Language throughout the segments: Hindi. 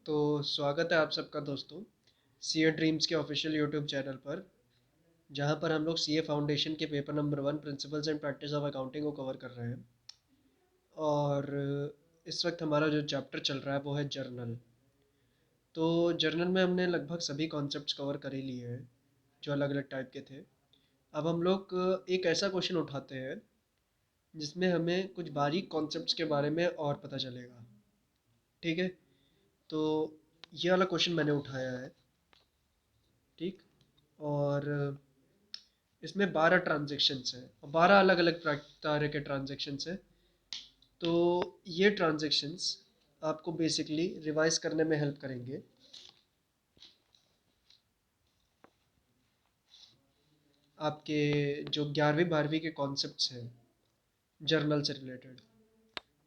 तो स्वागत है आप सबका दोस्तों सीए ड्रीम्स के ऑफिशियल यूट्यूब चैनल पर, जहां पर हम लोग सीए फाउंडेशन के paper number 1 principles and practice of accounting को कवर कर रहे हैं। और इस वक्त हमारा जो चैप्टर चल रहा है वो है जर्नल। तो जर्नल में हमने लगभग सभी कॉन्सेप्ट्स कवर कर ही लिए हैं जो अलग अलग टाइप के थे। अब हम लोग एक ऐसा क्वेश्चन उठाते हैं जिसमें हमें कुछ बारीक कॉन्सेप्ट्स के बारे में और पता चलेगा। ठीक है, तो ये वाला क्वेश्चन मैंने उठाया है। ठीक। और इसमें 12 ट्रांजेक्शन्स हैं और 12 अलग अलग तरह के ट्रांजेक्शन्स हैं। तो ये ट्रांजेक्शन्स आपको बेसिकली रिवाइज करने में हेल्प करेंगे। आपके जो 11वीं 12वीं के कॉन्सेप्ट्स हैं जर्नल से रिलेटेड।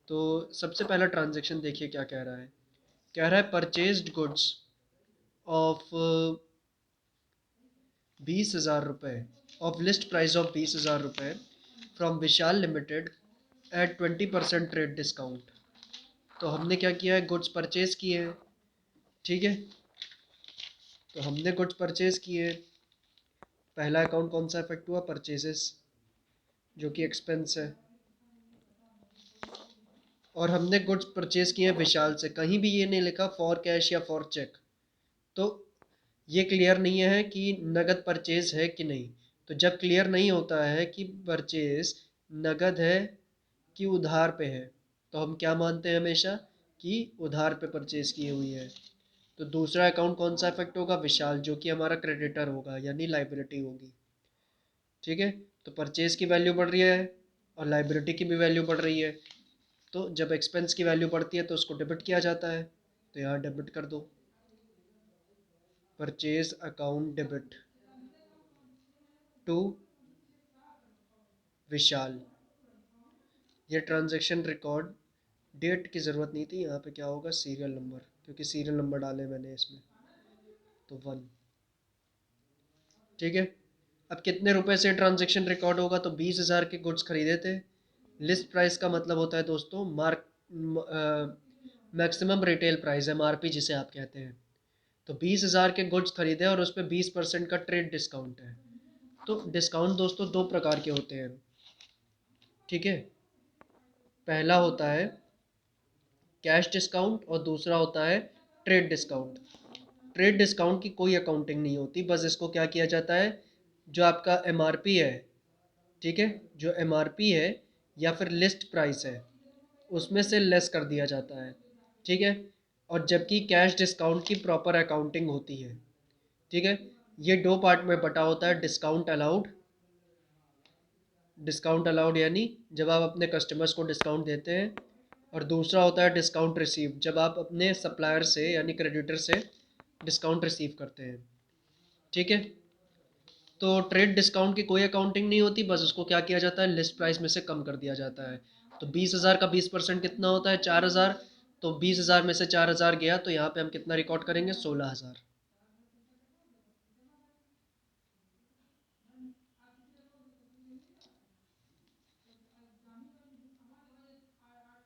तो सबसे पहला ट्रांजेक्शन देखिए क्या कह रहा है। कह रहा है परचेज्ड गुड्स ऑफ 20,000 रुपये, ऑफ लिस्ट प्राइस ऑफ 20,000 रुपये from Vishal limited at 20% trade discount. तो हमने क्या किया है, गुड्स परचेज किए हैं। ठीक है, तो हमने गुड्स परचेज किए। पहला अकाउंट कौन सा इफेक्ट हुआ, परचेजेस, जो कि एक्सपेंस है। और हमने गुड्स परचेज किए हैं विशाल से, कहीं भी ये नहीं लिखा फॉर कैश या फॉर चेक। तो ये क्लियर नहीं है कि नगद परचेज है कि नहीं। तो जब क्लियर नहीं होता है कि परचेज नगद है कि उधार पे है, तो हम क्या मानते हैं हमेशा कि उधार पे परचेज की हुई है। तो दूसरा अकाउंट कौन सा इफेक्ट होगा, विशाल, जो कि हमारा क्रेडिटर होगा यानी लाइबिलिटी होगी। ठीक है, तो परचेज की वैल्यू बढ़ रही है और लाइबिलिटी की भी वैल्यू बढ़ रही है। तो जब एक्सपेंस की वैल्यू बढ़ती है तो उसको डेबिट किया जाता है। तो यहाँ डेबिट कर दो, परचेज अकाउंट डेबिट टू विशाल। ये ट्रांजैक्शन रिकॉर्ड, डेट की ज़रूरत नहीं थी, यहाँ पे क्या होगा सीरियल नंबर, क्योंकि सीरियल नंबर डाले मैंने इसमें। तो 1। ठीक है, अब कितने रुपए से ट्रांजैक्शन रिकॉर्ड होगा, तो 20,000 के गुड्स खरीदे थे। लिस्ट प्राइस का मतलब होता है दोस्तों mark, maximum retail price, MRP जिसे आप कहते हैं। तो 20,000 के गुड्स खरीदे और उस पर 20% का ट्रेड डिस्काउंट है। तो डिस्काउंट दोस्तों दो प्रकार के होते हैं। ठीक है, पहला होता है कैश डिस्काउंट और दूसरा होता है ट्रेड डिस्काउंट। ट्रेड डिस्काउंट की कोई अकाउंटिंग नहीं होती, बस इसको क्या किया जाता है, जो आपका एमआरपी है, ठीक है, जो एमआरपी है या फिर लिस्ट प्राइस है उसमें से लेस कर दिया जाता है। ठीक है, और जबकि कैश डिस्काउंट की प्रॉपर अकाउंटिंग होती है। ठीक है, ये दो पार्ट में बटा होता है। डिस्काउंट अलाउड, डिस्काउंट अलाउड यानी जब आप अपने कस्टमर्स को डिस्काउंट देते हैं, और दूसरा होता है डिस्काउंट रिसीव, जब आप अपने सप्लायर से यानी क्रेडिटर से डिस्काउंट रिसीव करते हैं। ठीक है, तो ट्रेड डिस्काउंट की कोई अकाउंटिंग नहीं होती, बस उसको क्या किया जाता है, लिस्ट प्राइस में से कम कर दिया जाता है। तो 20,000 का 20% कितना होता है, 4,000। तो 20,000 में से 4,000 गया तो यहाँ पे हम कितना रिकॉर्ड करेंगे, 16,000।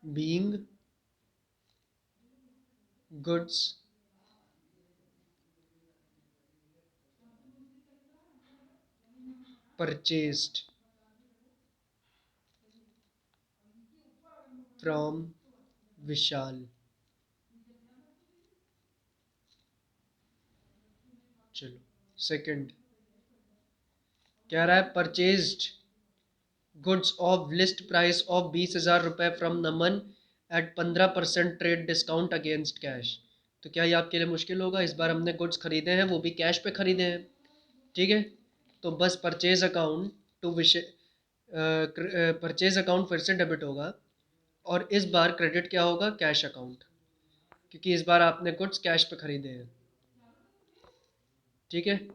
Being goods purchased from Vishal. चलो, सेकंड कह रहा है purchased goods of list price of 20,000 रुपये from Naman at 15% trade discount against cash. तो क्या ये आपके लिए मुश्किल होगा, इस बार हमने गुड्स खरीदे हैं, वो भी कैश पे खरीदे हैं। ठीक है, तो बस परचेज अकाउंट टू विषय, परचेज अकाउंट फिर से डेबिट होगा और इस बार क्रेडिट क्या होगा, कैश अकाउंट, क्योंकि इस बार आपने गुड्स कैश पे खरीदे हैं। ठीक है,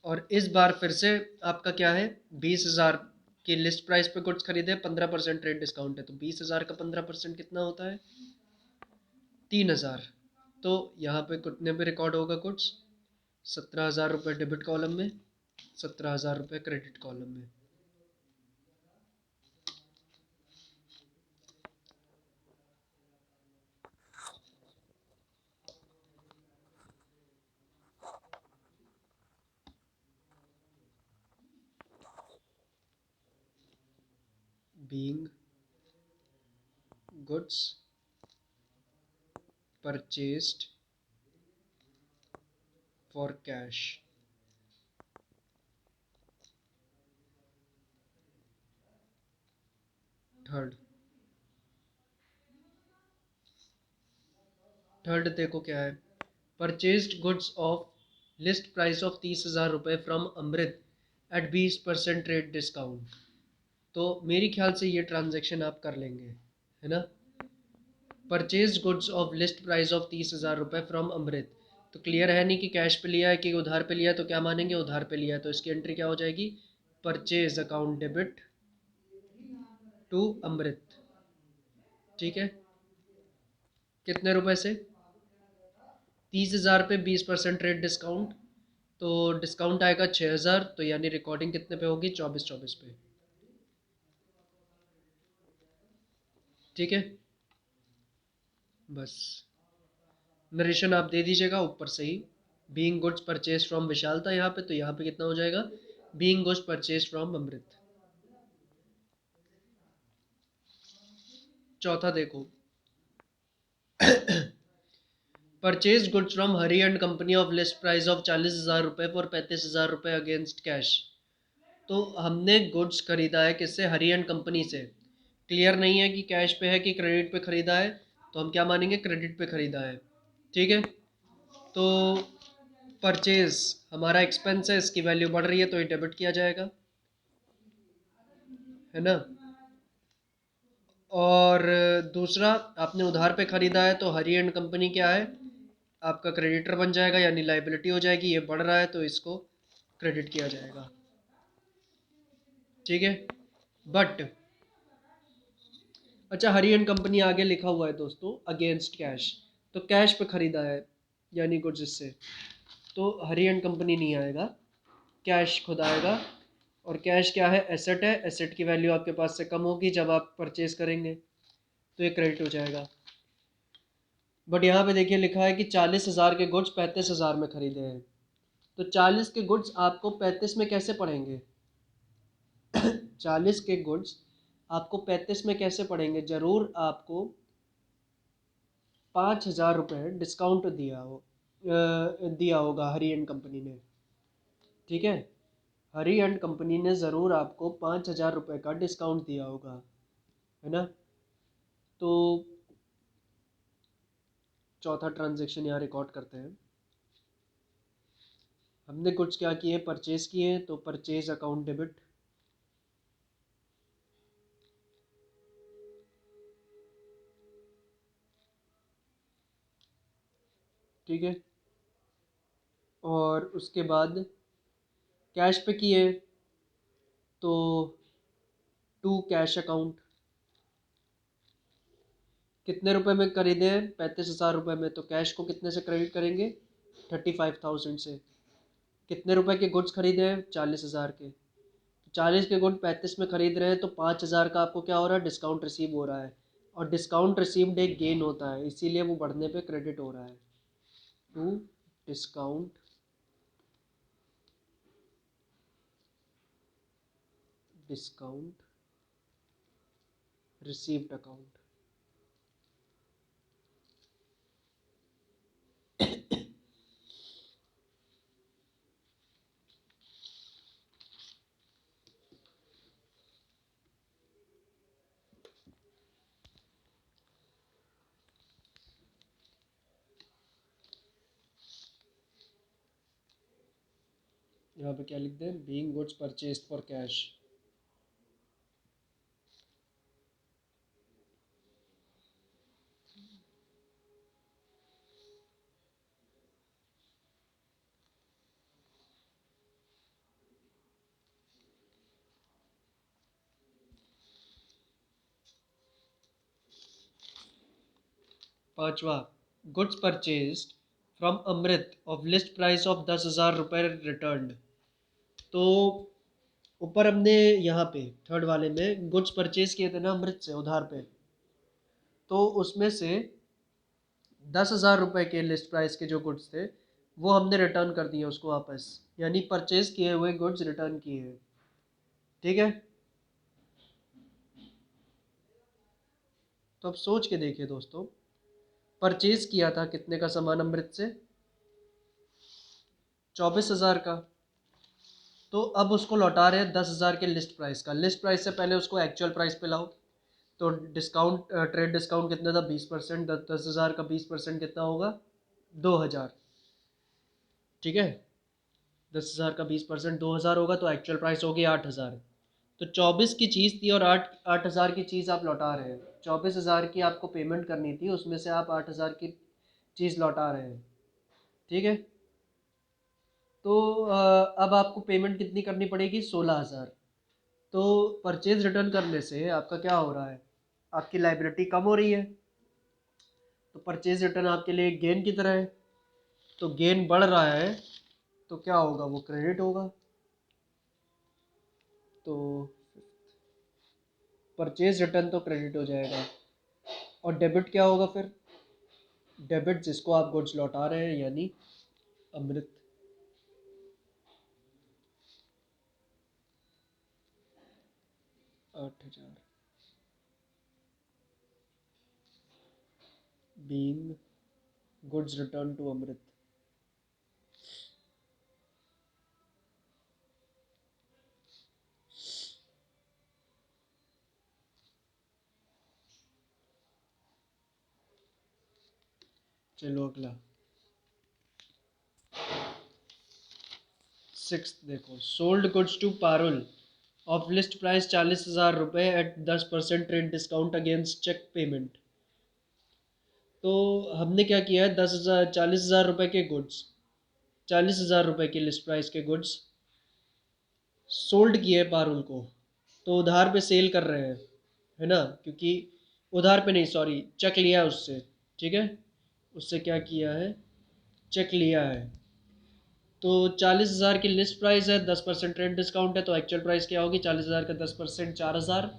और इस बार फिर से आपका क्या है, 20,000 की लिस्ट प्राइस पे गुड्स खरीदे, 15% ट्रेड डिस्काउंट है, तो 20,000 का 15% कितना होता है, 3,000। तो यहाँ पे कितने पे रिकॉर्ड होगा गुड्स, 17,000 रुपये डेबिट कॉलम में, 17,000 रुपये क्रेडिट कॉलम में। Being goods purchased for cash. Third देखो क्या है, purchased goods of list price of 30,000 रुपये from Amrit at 20% trade discount. तो मेरी ख्याल से ये ट्रांजैक्शन आप कर लेंगे, है ना। Purchase goods of list price of 30,000 रुपये फ्रॉम अमृत, तो क्लियर है नहीं कि कैश पे लिया है कि उधार पे लिया है, तो क्या मानेंगे उधार पे लिया है, तो इसकी एंट्री क्या हो जाएगी, परचेज अकाउंट डेबिट टू अमृत। ठीक है, कितने रुपए से, 30,000 पे 20% रेट डिस्काउंट, तो डिस्काउंट आएगा 6,000, तो यानी रिकॉर्डिंग कितने पे होगी, 24 पे। ठीक है, बस नरेशन आप दे दीजिएगा ऊपर से ही। बीइंग गुड्स परचेज फ्रॉम विशाल था यहाँ पे, तो यहाँ पे कितना हो जाएगा, बीइंग गुड्स परचेज फ्रॉम अमृत। चौथा देखो, purchase goods from Hari and company of list price of 40,000 रुपये फॉर 35,000 रुपये अगेंस्ट कैश। तो हमने गुड्स खरीदा है किससे, हरी एंड कंपनी से। क्लियर नहीं है कि कैश पे है कि क्रेडिट पे खरीदा है, तो हम क्या मानेंगे, क्रेडिट पे खरीदा है। ठीक है, तो परचेज हमारा एक्सपेंस है, इसकी वैल्यू बढ़ रही है तो ये डेबिट किया जाएगा, है ना। और दूसरा, आपने उधार पे खरीदा है तो हरी एंड कंपनी क्या है, आपका क्रेडिटर बन जाएगा, यानी लाइबिलिटी हो जाएगी, ये बढ़ रहा है तो इसको क्रेडिट किया जाएगा। ठीक है, बट अच्छा, हरी एंड कंपनी आगे लिखा हुआ है दोस्तों अगेंस्ट कैश, तो कैश पे खरीदा है यानी गुड्स इससे, तो हरी एंड कंपनी नहीं आएगा, कैश खुद आएगा। और कैश क्या है, एसेट है, एसेट की वैल्यू आपके पास से कम होगी जब आप परचेज करेंगे, तो ये क्रेडिट हो जाएगा। बट यहाँ पे देखिए लिखा है कि 40,000 के गुड्स 35,000 में खरीदे हैं, तो 40 के गुड्स आपको 35 में कैसे पड़ेंगे, 40 के गुड्स आपको 35 में कैसे पड़ेंगे, ज़रूर आपको 5,000 रुपये डिस्काउंट दिया होगा हरी एंड कंपनी ने। ठीक है, हरी एंड कंपनी ने ज़रूर आपको 5,000 रुपये का डिस्काउंट दिया होगा, है ना। तो चौथा ट्रांजेक्शन यहाँ रिकॉर्ड करते हैं। हमने कुछ क्या किए, परचेज किए, तो परचेज अकाउंट डेबिट, ठीक है। और उसके बाद कैश पे किए तो टू कैश अकाउंट, कितने रुपए में खरीदे हैं, 35,000 रुपये में, तो कैश को कितने से क्रेडिट करेंगे, 35,000 से। कितने रुपए के गुड्स खरीदे हैं, 40,000 के, 40 के गुड 35 में खरीद रहे हैं, तो 5,000 का आपको क्या हो रहा है, डिस्काउंट रिसीव हो रहा है, और डिस्काउंट रिसीव्ड एक गेन होता है, इसीलिए वो बढ़ने पे क्रेडिट हो रहा है, to discount discount received account. यहाँ पे क्या लिख दें, being goods purchased for cash. पांचवा, goods purchased from Amrit of list price of 10,000 रुपये रिटर्न। तो ऊपर हमने यहाँ पे थर्ड वाले में गुड्स परचेज किए थे ना अमृत से उधार पे, तो उसमें से 10,000 रुपये के लिस्ट प्राइस के जो गुड्स थे वो हमने रिटर्न कर दिए उसको वापस, यानी परचेज किए हुए गुड्स रिटर्न किए हैं। ठीक है, तो अब सोच के देखिए दोस्तों, परचेज किया था कितने का सामान अमृत से? 24,000 का। तो अब उसको लौटा रहे हैं 10,000 के लिस्ट प्राइस का। लिस्ट प्राइस से पहले उसको एक्चुअल प्राइस पे लाओ। तो डिस्काउंट, ट्रेड डिस्काउंट कितना था? 20%। 10,000 का 20% कितना होगा? 2,000। ठीक है, 10,000 का 20% 2,000 होगा, तो एक्चुअल प्राइस होगी 8,000। तो 24 की चीज़ थी और 8,000 की चीज़ आप लौटा रहे हैं। 24,000 की आपको पेमेंट करनी थी, उसमें से आप 8,000 की चीज़ लौटा रहे हैं। ठीक है, तो अब आपको पेमेंट कितनी करनी पड़ेगी? 16,000। तो परचेज रिटर्न करने से आपका क्या हो रहा है? आपकी लाइबिलिटी कम हो रही है। तो परचेज रिटर्न आपके लिए गेन की तरह है। तो गेन बढ़ रहा है, तो क्या होगा? वो क्रेडिट होगा। तो परचेज रिटर्न तो क्रेडिट हो जाएगा। और डेबिट क्या होगा फिर? डेबिट जिसको आप गुड्स लौटा रहे हैं, यानी अमृत। 8,000 being goods returned to अमृत। चलो अगला 6 देखो, sold goods to Parul of list price 40,000 रुपये at 10% trade discount against cheque payment. तो हमने क्या किया है? 10,000, 40,000 रुपये के गुड्स, 40,000 रुपये की लिस्ट प्राइस के गुड्स सोल्ड किए पारुल को। तो उधार पे सेल कर रहे हैं, है ना? क्योंकि उधार पे नहीं, सॉरी, चेक लिया उससे। ठीक है, उससे क्या किया है? चेक लिया है। तो 40,000 की लिस्ट प्राइस है, 10% ट्रेड डिस्काउंट है, तो एक्चुअल प्राइस क्या होगी? 40,000 का 10% 4,000।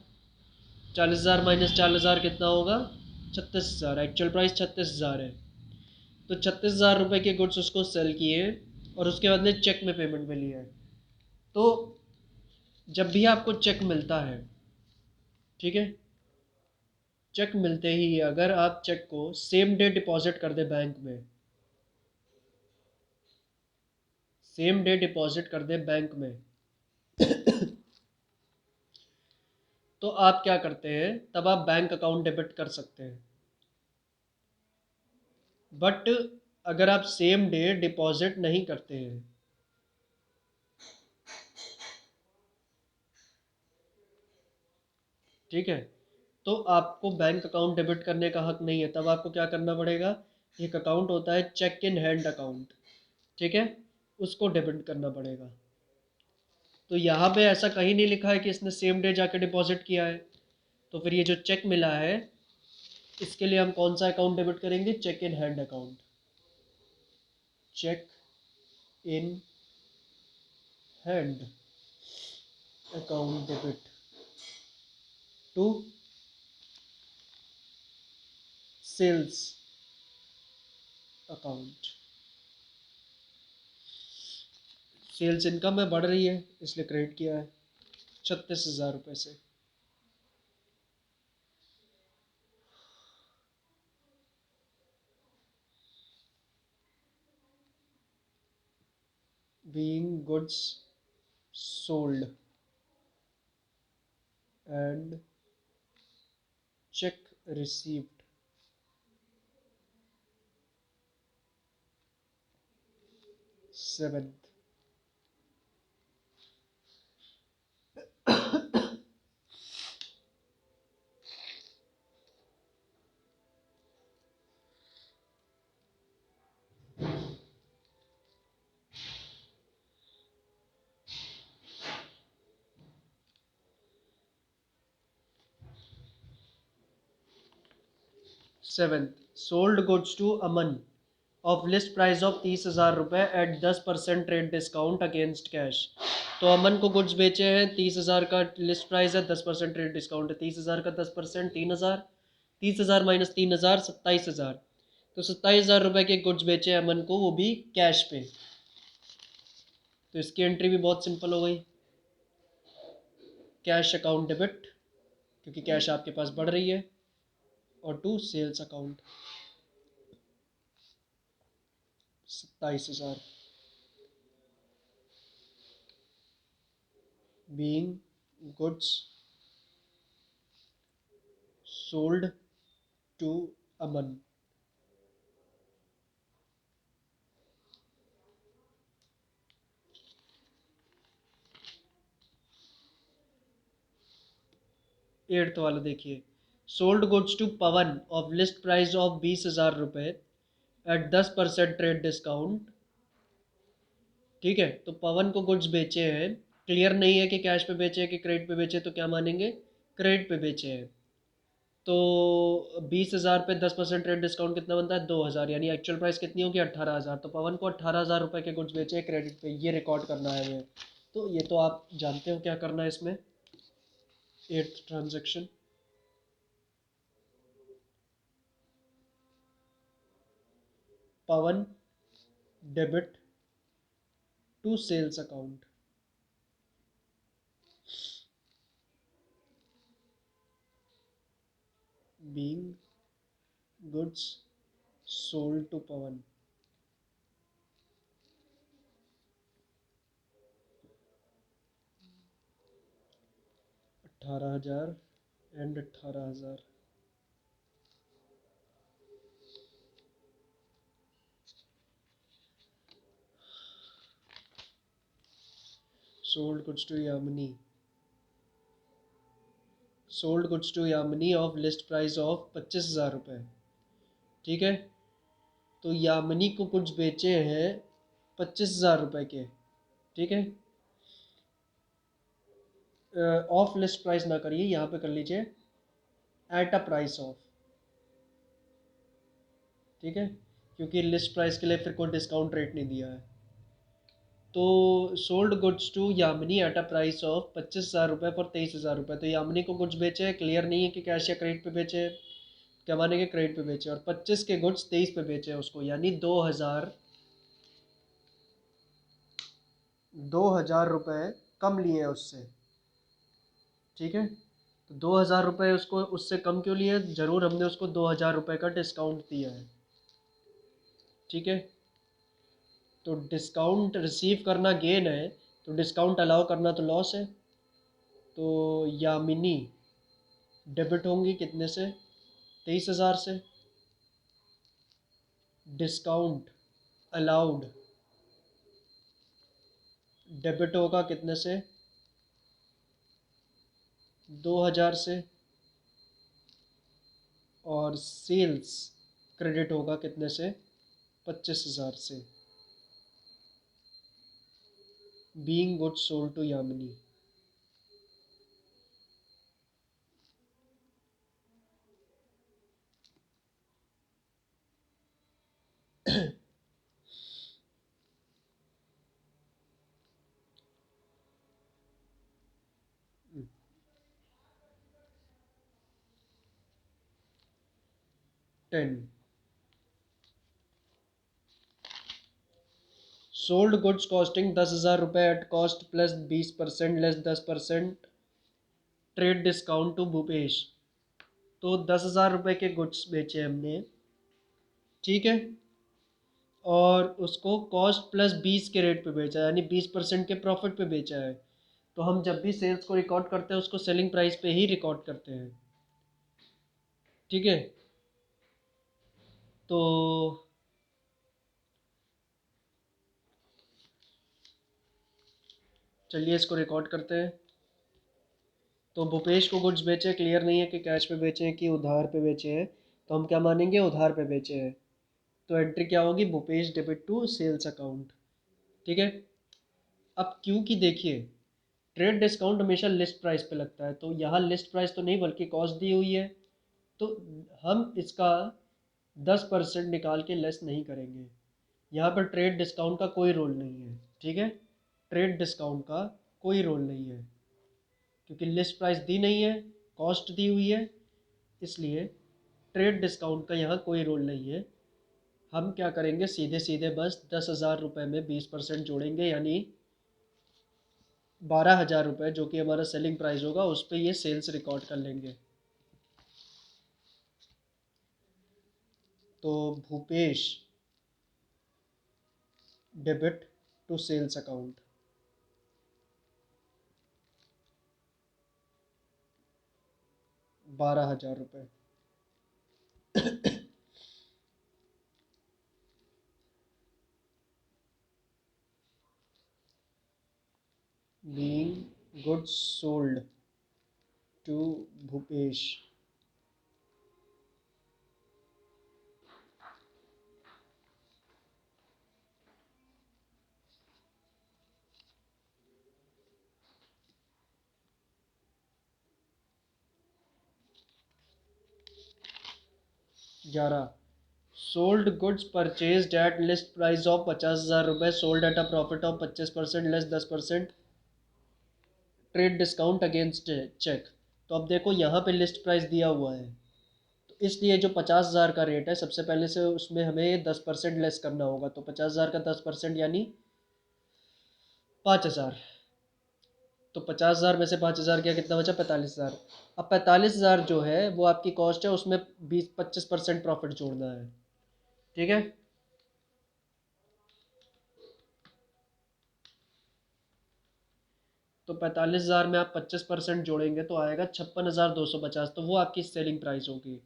40,000 माइनस 4,000 कितना होगा? 36,000। एक्चुअल प्राइस 36,000 है। तो 36,000 रुपये के गुड्स उसको सेल किए और उसके बदले चेक में पेमेंट मिली है। तो जब भी आपको चेक मिलता है, ठीक है, चेक मिलते ही अगर आप चेक को सेम डे डिपॉजिट कर दे बैंक में, सेम डे डिपॉजिट कर दे बैंक में, तो आप क्या करते हैं? तब आप बैंक अकाउंट डेबिट कर सकते हैं। बट अगर आप सेम डे डिपॉजिट नहीं करते हैं, ठीक है, तो आपको बैंक अकाउंट डेबिट करने का हक नहीं है। तब आपको क्या करना पड़ेगा? एक अकाउंट होता है चेक इन हैंड अकाउंट, ठीक है, उसको डेबिट करना पड़ेगा। तो यहाँ पे ऐसा कहीं नहीं लिखा है कि इसने सेम डे जाके डिपॉजिट किया है। तो फिर ये जो चेक मिला है, इसके लिए हम कौन सा अकाउंट डेबिट करेंगे? Cheque in hand account. Cheque in hand account debit to sales account. Sales income में बढ़ रही है, इसलिए क्रेडिट किया है 36,000 रुपये से। being goods sold and check received। 7th, 7th, sold goods to Aman of list price of 30,000 रुपये at 10% trade discount against cash. तो अमन को गुड्स बेचे हैं, 30,000 का लिस्ट प्राइस है, 10% ट्रेड डिस्काउंट है। 30,000 का 10% 3,000। 30,000 माइनस 3,000 27,000। तो 27,000 रुपये के गुड्स बेचे अमन को, वो भी कैश पे। तो इसकी एंट्री भी बहुत सिंपल हो गई, कैश अकाउंट डेबिट, क्योंकि कैश आपके पास बढ़ रही है। और to sales account 27,000 being goods sold to Aman. Eighth वाला देखिए, sold goods to Pawan of list price of 20,000 रुपये एट 10% ट्रेड डिस्काउंट। ठीक है, तो पवन को गुड्स बेचे हैं, क्लियर नहीं है कि कैश पे बेचे हैं कि क्रेडिट पे बेचे, तो क्या मानेंगे, क्रेडिट पे बेचे हैं। तो 20,000 पे 10% ट्रेड डिस्काउंट कितना बनता है, 2,000, यानी एक्चुअल प्राइस कितनी होगी, 18,000। तो पवन को 18,000 रुपये के गुड्स बेचे हैं क्रेडिट पे, ये रिकॉर्ड करना है हमें। तो ये तो आप जानते हो क्या करना है इसमें। Eighth transaction, Pawan debit to sales account, being goods sold to Pawan. 18,000 and 18,000। Sold goods to Yamini, sold goods to Yamini of list price of 25,000 रुपये। ठीक है, तो यामिनी को कुछ बेचे हैं 25,000 रुपये के। ठीक है, ऑफ लिस्ट प्राइस ना करिए, यहाँ पे कर लीजिए एट अ प्राइस ऑफ। ठीक है, क्योंकि लिस्ट प्राइस के लिए फिर कोई डिस्काउंट रेट नहीं दिया है। तो sold goods to Yamini at a price of 25,000 रुपये फॉर 23,000 रुपये। तो यामिनी को गुड्स बेचे हैं, क्लियर नहीं है कि कैश या क्रेडिट पे बेचे हैं, क्या मानेंगे, क्रेडिट पे बेचे, और 25 के गुड्स 23 पे बेचे हैं उसको, यानी 2,000 रुपये कम लिए हैं उससे। ठीक है, तो 2,000 रुपये उसको उससे कम क्यों लिए, ज़रूर हमने उसको 2,000 रुपये का डिस्काउंट दिया है। ठीक है, तो डिस्काउंट रिसीव करना गेन है, तो डिस्काउंट अलाउ करना तो लॉस है। तो यामिनी डेबिट होंगी कितने से, 23,000 से, डिस्काउंट अलाउड डेबिट होगा कितने से, 2,000 से, और सेल्स क्रेडिट होगा कितने से, 25,000 से, being goods sold to Yamini. Ten, sold goods costing 10,000 रुपये at cost plus 20% less 10% trade discount to Bhupesh. तो 10,000 रुपये के गुड्स बेचे हमने। ठीक है, और उसको कॉस्ट प्लस 20 के रेट पे बेचा, यानी 20% के प्रॉफिट पे बेचा है। तो हम जब भी सेल्स को रिकॉर्ड करते हैं उसको सेलिंग प्राइस पे ही रिकॉर्ड करते हैं। ठीक है, तो चलिए इसको रिकॉर्ड करते हैं। तो भूपेश को गुड्स बेचे, क्लियर नहीं है कि कैश पे बेचे हैं कि उधार पे बेचे हैं, तो हम क्या मानेंगे, उधार पे बेचे हैं। तो एंट्री क्या होगी, Bhupesh debit to sales account. ठीक है, अब क्योंकि देखिए ट्रेड डिस्काउंट हमेशा लिस्ट प्राइस पे लगता है, तो यहाँ लिस्ट प्राइस तो नहीं बल्कि कॉस्ट दी हुई है, तो हम इसका 10% निकाल के लेस नहीं करेंगे। यहाँ पर ट्रेड डिस्काउंट का कोई रोल नहीं है। ठीक है, ट्रेड डिस्काउंट का कोई रोल नहीं है, क्योंकि लिस्ट प्राइस दी नहीं है, कॉस्ट दी हुई है, इसलिए ट्रेड डिस्काउंट का यहाँ कोई रोल नहीं है। हम क्या करेंगे, सीधे सीधे बस 10,000 रुपये में 20% जोड़ेंगे, यानी 12,000 रुपये जो कि हमारा सेलिंग प्राइस होगा, उस पर ये सेल्स रिकॉर्ड कर लेंगे। तो Bhupesh debit to sales account 12,000 रुपये। being goods sold to Bhupesh. 11 sold goods purchased at list price of 50,000 रुपये, sold at a profit of 25% less 10% trade discount against cheque. तो अब देखो यहाँ पे लिस्ट प्राइस दिया हुआ है, तो इसलिए जो 50,000 का रेट है सबसे पहले से उसमें हमें 10% लेस करना होगा। तो 50,000 का 10% यानी 5,000। तो 50,000 में से 5,000 क्या कितना बचा? 45,000। अब 45,000 जो है वो आपकी कॉस्ट है, उसमें 25% प्रॉफिट जोड़ना है। ठीक है, तो 45,000 में आप 25% जोड़ेंगे तो आएगा 56,250। तो वो आपकी सेलिंग प्राइस होगी।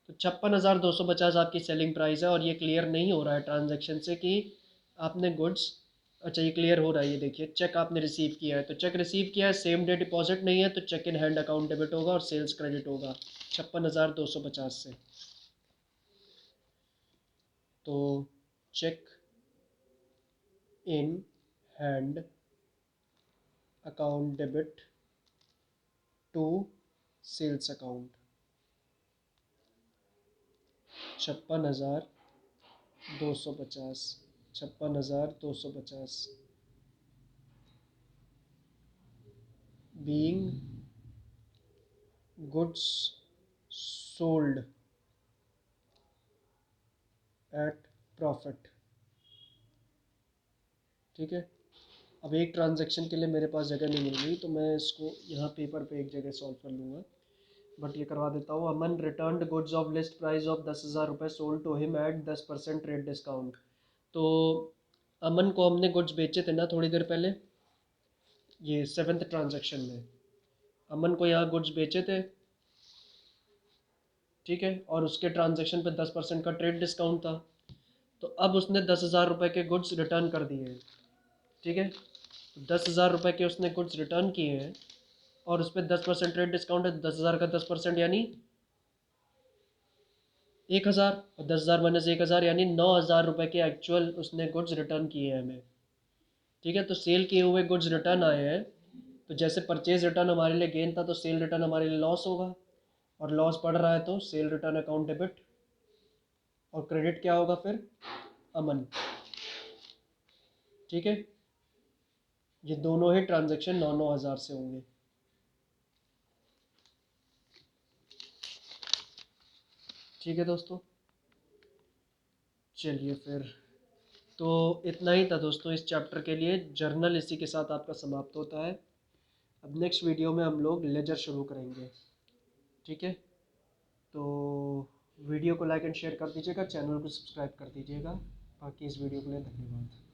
तो 56,250 आपकी सेलिंग प्राइस है। और ये क्लियर नहीं हो रहा है ट्रांजैक्शन से कि आपने गुड्स, अच्छा ये क्लियर हो रहा है, ये देखिए चेक आपने रिसीव किया है। तो चेक रिसीव किया है, सेम डे डिपॉजिट नहीं है, तो cheque in hand account debit होगा और सेल्स क्रेडिट होगा 56,250 से। तो cheque in hand account debit to sales account 56,250। 56,250 being goods sold at profit। ठीक है, अब एक ट्रांजैक्शन के लिए मेरे पास जगह नहीं मिल रही, तो मैं इसको यहाँ पेपर पे एक जगह सॉल्व कर लूँगा। बट ये करवा देता हूँ। Aman return goods of list price of 10,000 रुपये sold to him at 10% trade discount. तो अमन को हमने गुड्स बेचे थे ना थोड़ी देर पहले, ये 7th ट्रांजैक्शन में अमन को यहाँ गुड्स बेचे थे। ठीक है, और उसके ट्रांजैक्शन पे 10% का ट्रेड डिस्काउंट था। तो अब उसने 10,000 रुपये के गुड्स रिटर्न कर दिए हैं। ठीक है, 10,000 रुपये के उसने गुड्स रिटर्न किए हैं और उस पर 10% ट्रेड डिस्काउंट है। 10,000 का 10% यानी 1,000, और 10,000 माइनस 1,000 यानी 9,000 रुपये के एक्चुअल उसने गुड्स रिटर्न किए हैं हमें। ठीक है, तो सेल किए हुए गुड्स रिटर्न आए हैं। तो जैसे परचेज रिटर्न हमारे लिए गेन था, तो सेल रिटर्न हमारे लिए लॉस होगा, और लॉस बढ़ रहा है तो सेल रिटर्न अकाउंट डेबिट, और क्रेडिट क्या होगा फिर? अमन। ठीक है, ये दोनों ही ट्रांजैक्शन 9,000 से होंगे। ठीक है दोस्तों, चलिए फिर तो इतना ही था दोस्तों इस चैप्टर के लिए। जर्नल इसी के साथ आपका समाप्त होता है। अब नेक्स्ट वीडियो में हम लोग लेजर शुरू करेंगे। ठीक है, तो वीडियो को लाइक एंड शेयर कर दीजिएगा, चैनल को सब्सक्राइब कर दीजिएगा। बाकी इस वीडियो के लिए धन्यवाद।